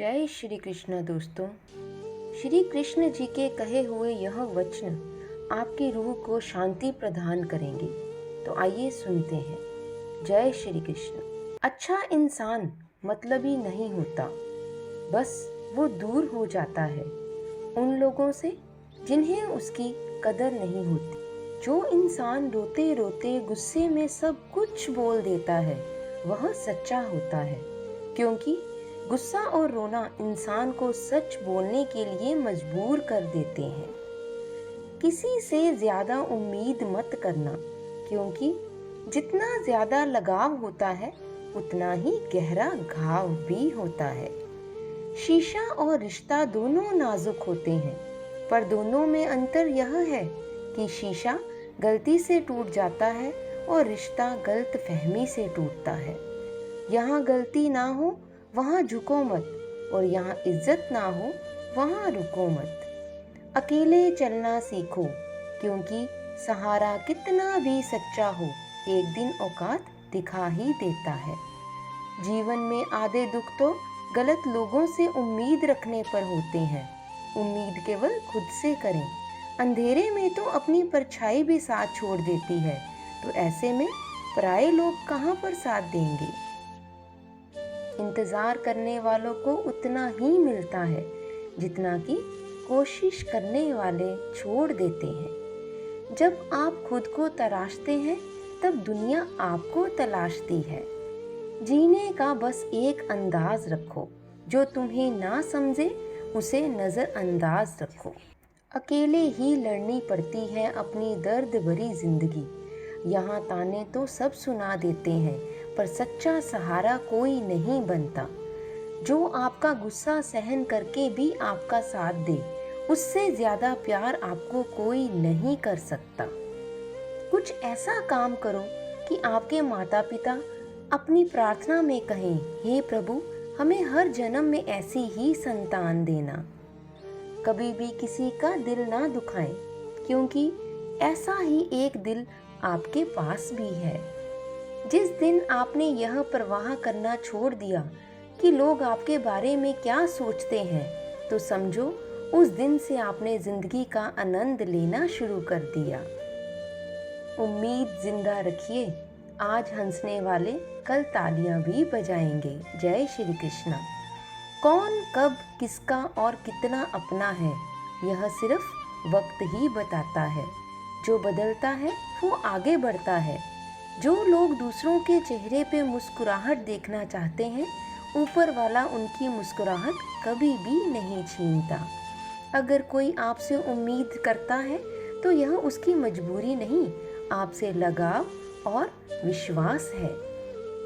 जय श्री कृष्ण दोस्तों। श्री कृष्ण जी के कहे हुए यह वचन आपकी रूह को शांति प्रदान करेंगे। तो आइए सुनते हैं। जय श्री कृष्ण। अच्छा इंसान मतलबी नहीं होता, बस वो दूर हो जाता है उन लोगों से जिन्हें उसकी कदर नहीं होती। जो इंसान रोते रोते गुस्से में सब कुछ बोल देता है वह सच्चा होता है, क्योंकि गुस्सा और रोना इंसान को सच बोलने के लिए मजबूर कर देते हैं। किसी से ज्यादा उम्मीद मत करना, क्योंकि जितना ज्यादा लगाव होता है उतना ही गहरा घाव भी होता है। शीशा और रिश्ता दोनों नाजुक होते हैं, पर दोनों में अंतर यह है कि शीशा गलती से टूट जाता है और रिश्ता गलत फहमी से टूटता है। यहाँ गलती ना हो वहाँ झुको मत, और यहाँ इज्जत ना हो वहाँ रुको मत। अकेले चलना सीखो, क्योंकि सहारा कितना भी सच्चा हो एक दिन औकात दिखा ही देता है। जीवन में आधे दुख तो गलत लोगों से उम्मीद रखने पर होते हैं। उम्मीद केवल खुद से करें। अंधेरे में तो अपनी परछाई भी साथ छोड़ देती है, तो ऐसे में पराये लोग कहाँ पर साथ देंगे। इंतजार करने वालों को उतना ही मिलता है जितना कि कोशिश करने वाले छोड़ देते हैं। जब आप खुद को तलाशते हैं तब दुनिया आपको तलाशती है। जीने का बस एक अंदाज रखो, जो तुम्हें ना समझे उसे नजरअंदाज रखो। अकेले ही लड़नी पड़ती है अपनी दर्द भरी जिंदगी। यहाँ ताने तो सब सुना देते हैं, पर सच्चा सहारा कोई नहीं बनता। जो आपका गुस्सा सहन करके भी आपका साथ दे, उससे ज्यादा प्यार आपको कोई नहीं कर सकता। कुछ ऐसा काम करो कि आपके माता पिता अपनी प्रार्थना में कहें, हे प्रभु हमें हर जन्म में ऐसी ही संतान देना। कभी भी किसी का दिल ना दुखाएं, क्योंकि ऐसा ही एक दिल आपके पास भी है। जिस दिन आपने यह परवाह करना छोड़ दिया कि लोग आपके बारे में क्या सोचते हैं, तो समझो उस दिन से आपने जिंदगी का आनंद लेना शुरू कर दिया। उम्मीद जिंदा रखिए, आज हंसने वाले कल तालियां भी बजाएंगे। जय श्री कृष्ण। कौन कब किसका और कितना अपना है, यह सिर्फ वक्त ही बताता है। जो बदलता है वो आगे बढ़ता है। जो लोग दूसरों के चेहरे पे मुस्कुराहट देखना चाहते हैं, ऊपर वाला उनकी मुस्कुराहट कभी भी नहीं छीनता। अगर कोई आपसे उम्मीद करता है तो यह उसकी मजबूरी नहीं, आपसे लगाव और विश्वास है।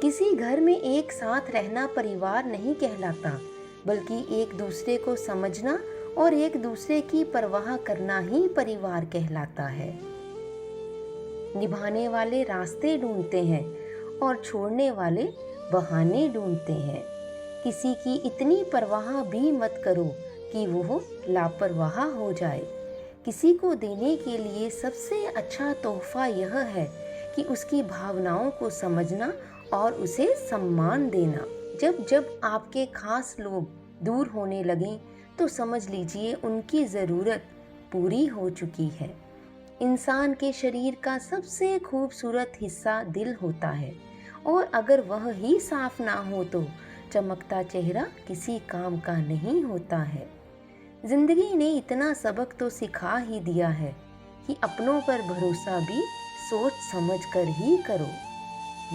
किसी घर में एक साथ रहना परिवार नहीं कहलाता, बल्कि एक दूसरे को समझना और एक दूसरे की परवाह करना ही परिवार कहलाता है। निभाने वाले रास्ते ढूंढते हैं और छोड़ने वाले बहाने ढूंढते हैं। किसी की इतनी परवाह भी मत करो कि वो लापरवाह हो जाए। किसी को देने के लिए सबसे अच्छा तोहफा यह है कि उसकी भावनाओं को समझना और उसे सम्मान देना। जब जब आपके खास लोग दूर होने लगें तो समझ लीजिए उनकी ज़रूरत पूरी हो चुकी है। इंसान के शरीर का सबसे खूबसूरत हिस्सा दिल होता है, और अगर वह ही साफ ना हो तो चमकता चेहरा किसी काम का नहीं होता है। जिंदगी ने इतना सबक तो सिखा ही दिया है कि अपनों पर भरोसा भी सोच समझ कर ही करो।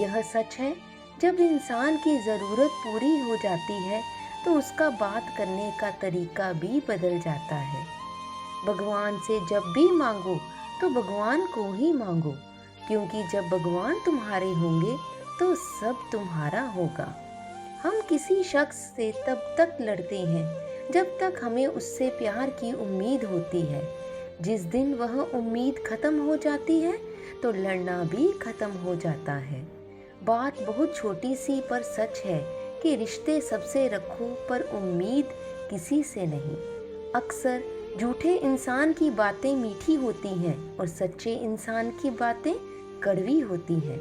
यह सच है, जब इंसान की ज़रूरत पूरी हो जाती है तो उसका बात करने का तरीका भी बदल जाता है। भगवान से जब भी मांगो तो भगवान को ही मांगो, क्योंकि जब भगवान तुम्हारे होंगे तो सब तुम्हारा होगा। हम किसी शख्स से तब तक लड़ते हैं जब तक हमें उससे प्यार की उम्मीद होती है। जिस दिन वह उम्मीद खत्म हो जाती है तो लड़ना भी खत्म हो जाता है। बात बहुत छोटी सी पर सच है कि रिश्ते सबसे रखो, पर उम्मीद किसी से नहीं। अक्सर झूठे इंसान की बातें मीठी होती हैं और सच्चे इंसान की बातें कड़वी होती हैं।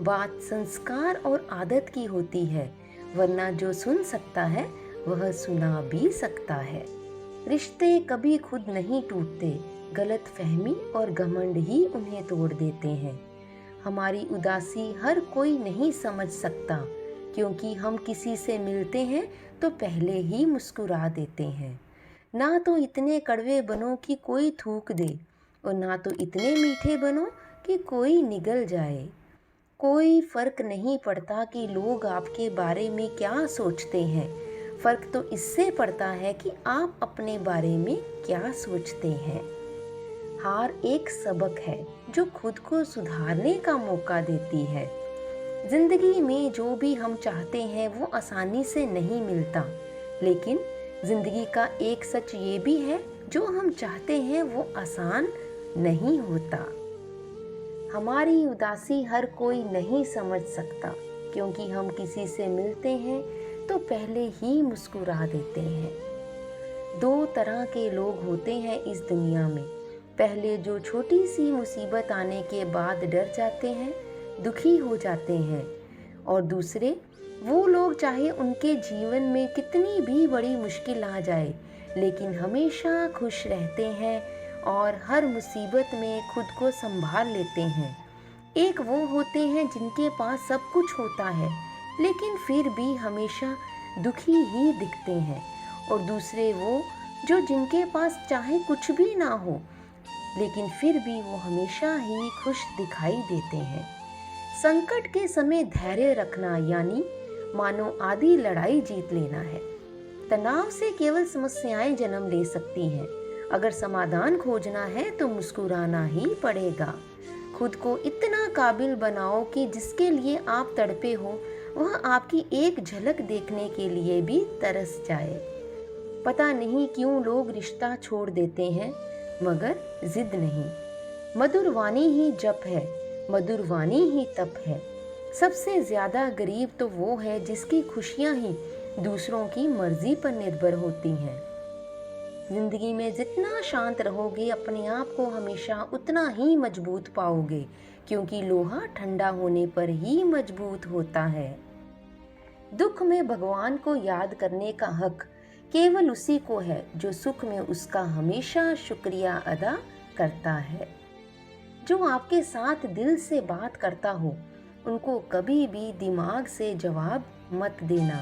बात संस्कार और आदत की होती है, वरना जो सुन सकता है वह सुना भी सकता है। रिश्ते कभी खुद नहीं टूटते, गलत फहमी और घमंड ही उन्हें तोड़ देते हैं। हमारी उदासी हर कोई नहीं समझ सकता, क्योंकि हम किसी से मिलते हैं तो पहले ही मुस्कुरा देते हैं। ना तो इतने कड़वे बनो कि कोई थूक दे, और ना तो इतने मीठे बनो कि कोई निगल जाए। कोई फर्क नहीं पड़ता कि लोग आपके बारे में क्या सोचते हैं, फर्क तो इससे पड़ता है कि आप अपने बारे में क्या सोचते हैं। हार एक सबक है जो खुद को सुधारने का मौका देती है। जिंदगी में जो भी हम चाहते हैं वो आसानी से नहीं मिलता, लेकिन जिंदगी का एक सच ये भी है, जो हम चाहते हैं वो आसान नहीं होता। हमारी उदासी हर कोई नहीं समझ सकता, क्योंकि हम किसी से मिलते हैं तो पहले ही मुस्कुरा देते हैं। दो तरह के लोग होते हैं इस दुनिया में। पहले जो छोटी सी मुसीबत आने के बाद डर जाते हैं, दुखी हो जाते हैं, और दूसरे वो लोग चाहे उनके जीवन में कितनी भी बड़ी मुश्किल आ जाए, लेकिन हमेशा खुश रहते हैं और हर मुसीबत में खुद को संभाल लेते हैं। एक वो होते हैं जिनके पास सब कुछ होता है, लेकिन फिर भी हमेशा दुखी ही दिखते हैं, और दूसरे वो जो जिनके पास चाहे कुछ भी ना हो, लेकिन फिर भी वो हमेशा ही खुश दिखाई देते हैं। संकट के समय धैर्य रखना यानी मानो आधी लड़ाई जीत लेना है। तनाव से केवल समस्याएं जन्म ले सकती हैं। अगर समाधान खोजना है तो मुस्कुराना ही पड़ेगा। खुद को इतना काबिल बनाओ कि जिसके लिए आप तड़पे हो वह आपकी एक झलक देखने के लिए भी तरस जाए। पता नहीं क्यों लोग रिश्ता छोड़ देते हैं, मगर जिद नहीं। मधुर वाणी ही जप है, मधुर वाणी ही तप है। सबसे ज्यादा गरीब तो वो है जिसकी खुशियां ही दूसरों की मर्जी पर निर्भर होती हैं। जिंदगी में जितना शांत रहोगे, अपने आप को हमेशा उतना ही मजबूत पाओगे, क्योंकि लोहा ठंडा होने पर ही मजबूत होता है। दुख में भगवान को याद करने का हक केवल उसी को है जो सुख में उसका हमेशा शुक्रिया अदा करता है। जो आपके साथ दिल से बात करता हो, उनको कभी भी दिमाग से जवाब मत देना।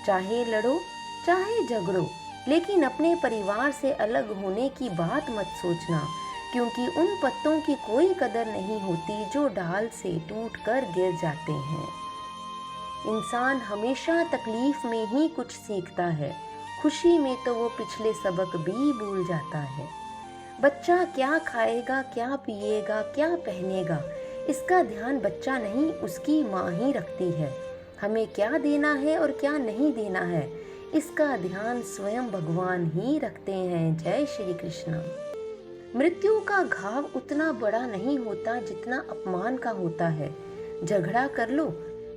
चाहे लड़ो चाहे झगड़ो, लेकिन अपने परिवार से अलग होने की बात मत सोचना, क्योंकि उन पत्तों की कोई कदर नहीं होती जो डाल से टूटकर गिर जाते हैं। इंसान हमेशा तकलीफ में ही कुछ सीखता है, खुशी में तो वो पिछले सबक भी भूल जाता है। बच्चा क्या खाएगा, क्या पिएगा, क्या पहनेगा, इसका ध्यान बच्चा नहीं उसकी माँ ही रखती है। हमें क्या देना है और क्या नहीं देना है, इसका ध्यान स्वयं भगवान ही रखते हैं। जय श्री कृष्ण। मृत्यु का घाव उतना बड़ा नहीं होता जितना अपमान का होता है। झगड़ा कर लो,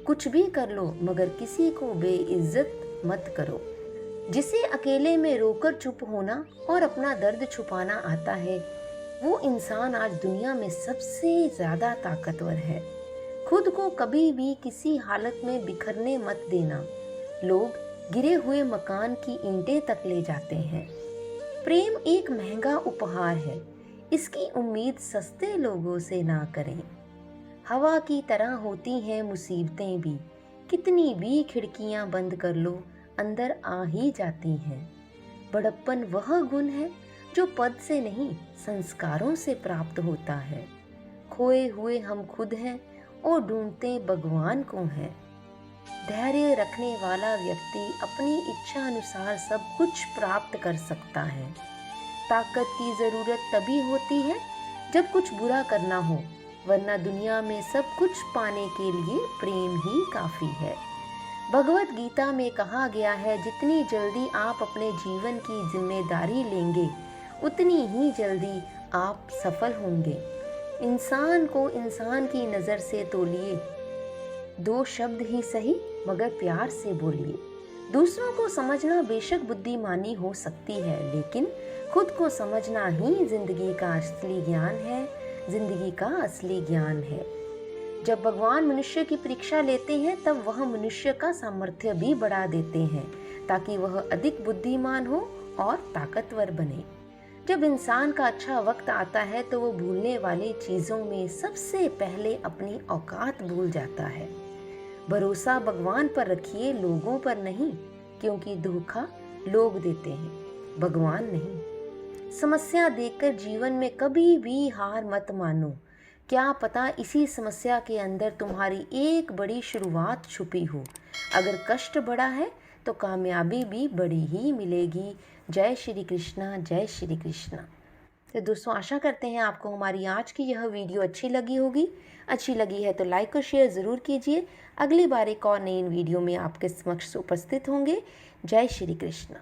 कुछ भी कर लो, मगर किसी को बेइज्जत मत करो। जिसे अकेले में रोकर चुप होना और अपना दर्द छुपाना आता है, वो इंसान आज दुनिया में सबसे ज्यादा ताकतवर है। खुद को कभी भी किसी हालत में बिखरने मत देना। लोग गिरे हुए मकान की ईंटें तक ले जाते हैं। प्रेम एक महंगा उपहार है, इसकी उम्मीद सस्ते लोगों से ना करें। हवा की तरह होती हैं मुसीबतें भी, कितनी भी खिड़कियां बंद कर लो अंदर आ ही जाती हैं। बड़प्पन वह गुण है जो पद से नहीं संस्कारों से प्राप्त होता है। खोए हुए हम खुद हैं और ढूंढते भगवान को हैं। धैर्य रखने वाला व्यक्ति अपनी इच्छा अनुसार सब कुछ प्राप्त कर सकता है। ताकत की जरूरत तभी होती है जब कुछ बुरा करना हो, वरना दुनिया में सब कुछ पाने के लिए प्रेम ही काफी है। भगवत गीता में कहा गया है, जितनी जल्दी आप अपने जीवन की जिम्मेदारी लेंगे, उतनी ही जल्दी आप सफल होंगे। इंसान को इंसान की नज़र से तोलिए, दो शब्द ही सही मगर प्यार से बोलिए। दूसरों को समझना बेशक बुद्धिमानी हो सकती है, लेकिन खुद को समझना ही जिंदगी का असली ज्ञान है, जिंदगी का असली ज्ञान है। जब भगवान मनुष्य की परीक्षा लेते हैं तब वह मनुष्य का सामर्थ्य भी बढ़ा देते हैं, ताकि वह अधिक बुद्धिमान हो और ताकतवर बने। जब इंसान का अच्छा वक्त आता है तो वो भूलने वाली चीज़ों में सबसे पहले अपनी औकात भूल जाता है। भरोसा भगवान पर रखिए, लोगों पर नहीं, क्योंकि धोखा लोग देते हैं, भगवान नहीं। समस्या देखकर जीवन में कभी भी हार मत मानो। क्या पता इसी समस्या के अंदर तुम्हारी एक बड़ी शुरुआत छुपी हो। अगर कष्ट बड़ा है तो कामयाबी भी बड़ी ही मिलेगी। जय श्री कृष्णा, जय श्री कृष्णा। तो दोस्तों, आशा करते हैं आपको हमारी आज की यह वीडियो अच्छी लगी होगी। अच्छी लगी है तो लाइक और शेयर ज़रूर कीजिए। अगली बार एक और नई वीडियो में आपके समक्ष उपस्थित होंगे। जय श्री कृष्ण।